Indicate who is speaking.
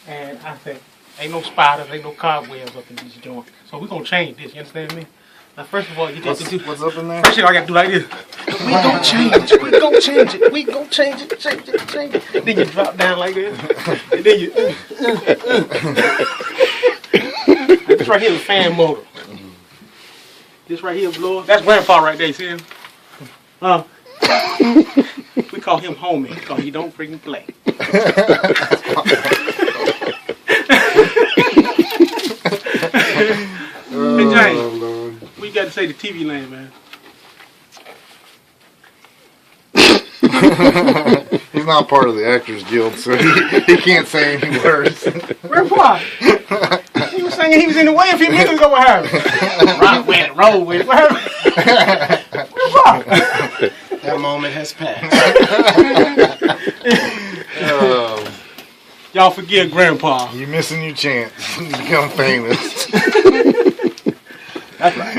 Speaker 1: And I said, ain't no spiders, ain't no cobwebs up in this joint. So we're gonna change this, you understand me? Now first of all, you got to do
Speaker 2: what's up in there?
Speaker 1: first thing I gotta do like this. We gonna change it, we gonna change it, we gonna change it, change it, change it. Then you drop down like this. And then you this right here is a fan motor. This right here blower. That's grandpa right there, see him? We call him homie because he don't freaking play. Hey James, what you got to say to TV land, man?
Speaker 2: He's not part of the Actors Guild, so he can't say any words.
Speaker 1: Grandpa, he was saying he was in the way a few minutes ago. What happened? Rock with it, roll with it. What happened? Grandpa.
Speaker 3: That moment has passed.
Speaker 1: Y'all forgive Grandpa.
Speaker 2: You're missing your chance to become famous.
Speaker 1: That's right.